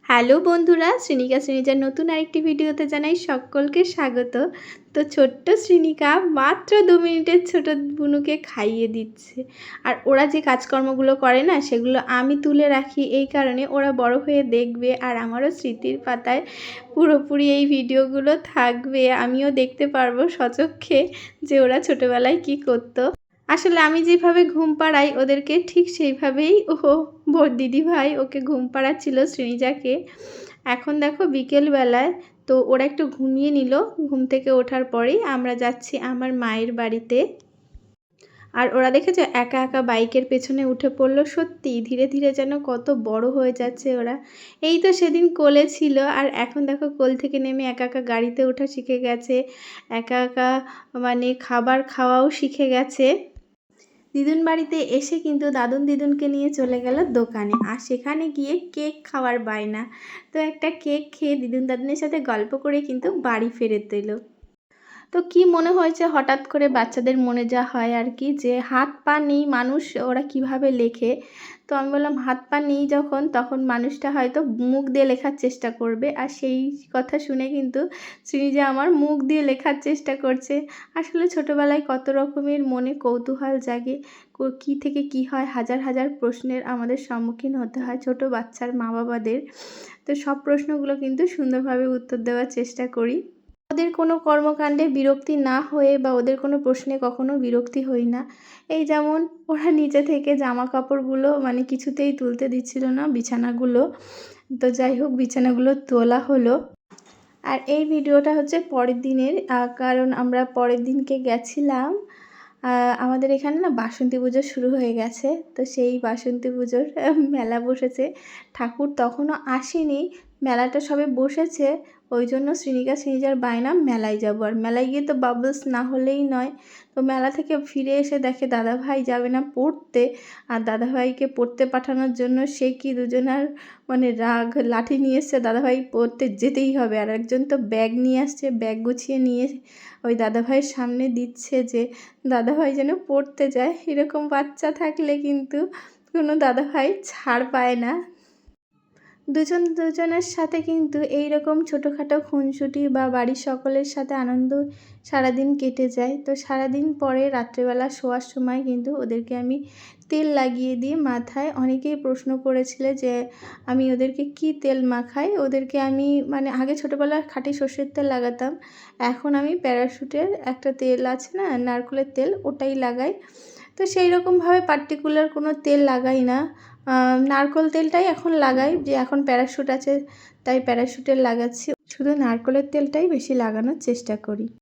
Hello বন্ধুরা, শ্রিনিকা শ্রিনিজার নতুন আরেকটি ভিডিওতে জানাই সকলকে স্বাগত। তো ছোট্ট শ্রিনিকা মাত্র 2 মিনিটের ছোট বুনুকে খাইয়ে দিচ্ছে। আর ওরা যে কাজকর্মগুলো করে না, সেগুলো আমি তুলে রাখি এই কারণে ওরা বড় হয়ে দেখবে আর আমারও স্মৃতির পাতায় পুরোপুরি এই ভিডিওগুলো থাকবে। আমিও দেখতে পারবো সচক্ষে যে ওরা ছোটোবেলায় কি করতো। আসলে আমি যেভাবে ঘুম পাড়াই ওদেরকে ঠিক সেইভাবেই দিদিভাই ওকে ঘুম পাড়াচ্ছিল শ্রীনিজাকে। এখন দেখো বিকেলবেলায় তো ওরা একটু ঘুমিয়ে নিল। ঘুম থেকে ওঠার পরেই আমরা যাচ্ছি আমার মায়ের বাড়িতে। আর ওরা দেখেছো একা একা বাইকের পেছনে উঠে পড়লো। সত্যি ধীরে ধীরে যেন কত বড় হয়ে যাচ্ছে ওরা। এই তো সেদিন কোলে ছিল আর এখন দেখো কোল থেকে নেমে একা একা গাড়িতে ওঠা শিখে গেছে, একা একা মানে খাবার খাওয়াও শিখে গেছে। দিদুন বাড়িতে এসে কিন্তু দাদুন দিদুনকে নিয়ে চলে গেল দোকানে, আর সেখানে গিয়ে কেক খাওয়ার বায়না। তো একটা কেক খেয়ে দিদুন দাদুনের সাথে গল্প করে কিন্তু বাড়ি ফেরত এলো। তো কি মনে হয়েছে হঠাৎ করে বাচ্চাদের মনে যা হয় আর কি, যে হাত পা নেই মানুষ ওরা কিভাবে লেখে। তো আমি বললাম হাত পা নেই যখন, তখন মানুষটা হয়তো মুখ দিয়ে লেখার চেষ্টা করবে। আর সেই কথা শুনে কিন্তু শ্রীজা আমার মুখ দিয়ে লেখার চেষ্টা করছে। আসলে ছোটোবেলায় কত রকমের মনে কৌতূহল জাগে, কী থেকে কি হয়, হাজার হাজার প্রশ্নের আমাদের সম্মুখীন হতে হয় ছোট বাচ্চার মা বাবাদের। তো সব প্রশ্নগুলো কিন্তু সুন্দরভাবে উত্তর দেওয়ার চেষ্টা করি। ওদের কোনো কর্মকাণ্ডে বিরক্তি না হয়ে বা ওদের কোনো প্রশ্নে কখনো বিরক্তি হই না। এই যেমন ওরা নিচে থেকে জামা কাপড়গুলো মানে কিছুতেই তুলতে দিচ্ছিল না, বিছানাগুলো। তো যাই হোক বিছানাগুলো তোলা হলো। আর এই ভিডিওটা হচ্ছে পরের দিনের, কারণ আমরা পরের দিনকে গেছিলাম। আমাদের এখানে না বাসন্তী পুজো শুরু হয়ে গেছে। তো সেই বাসন্তী পুজোর মেলা বসেছে। ঠাকুর তখনও আসেনি, মেলাটা সবে বসেছে। ওই জন্য শ্রীনিকা শ্রীনিজার বায়না মেলায় যাবো। আর মেলায় গিয়ে তো বাবলস না হলেই নয়। তো মেলা থেকে ফিরে এসে দেখে দাদাভাই যাবে না পড়তে, আর দাদাভাইকে পড়তে পাঠানোর জন্য সে কি দুজনার মানে রাগ, লাঠি নিয়ে এসছে, দাদাভাই পড়তে যেতেই হবে। আর একজন তো ব্যাগ নিয়ে আসছে, ব্যাগ গুছিয়ে নিয়ে ওই দাদাভাইয়ের সামনে দিচ্ছে যে দাদাভাই যেন পড়তে যায়। এরকম বাচ্চা থাকলে কিন্তু কোনো দাদাভাই ছাড় পায় না। দুজনের সাথে কিন্তু এই রকম ছোটোখাটো খুনসুটি বা বাড়ির সকলের সাথে আনন্দ সারাদিন কেটে যায়। তো সারাদিন পরে রাত্রেবেলা শোয়ার সময় কিন্তু ওদেরকে আমি তেল লাগিয়ে দিই মাথায়। অনেকেই প্রশ্ন করেছিলে যে আমি ওদেরকে কি তেল মাখাই। ওদেরকে আমি মানে আগে ছোটোবেলায় খাঁটি সর্ষের তেল লাগাতাম, এখন আমি প্যারাশুটের একটা তেল আছে না, নারকেলের তেল, ওটাই লাগাই। তো সেই রকমভাবে পার্টিকুলার কোনো তেল লাগাই না। নারকেল তেলটাই এখন লাগাই, যে এখন প্যারাশুট আছে তাই প্যারাশুটের লাগাচ্ছি। শুধু নারকেলের তেলটাই বেশি লাগানোর চেষ্টা করি।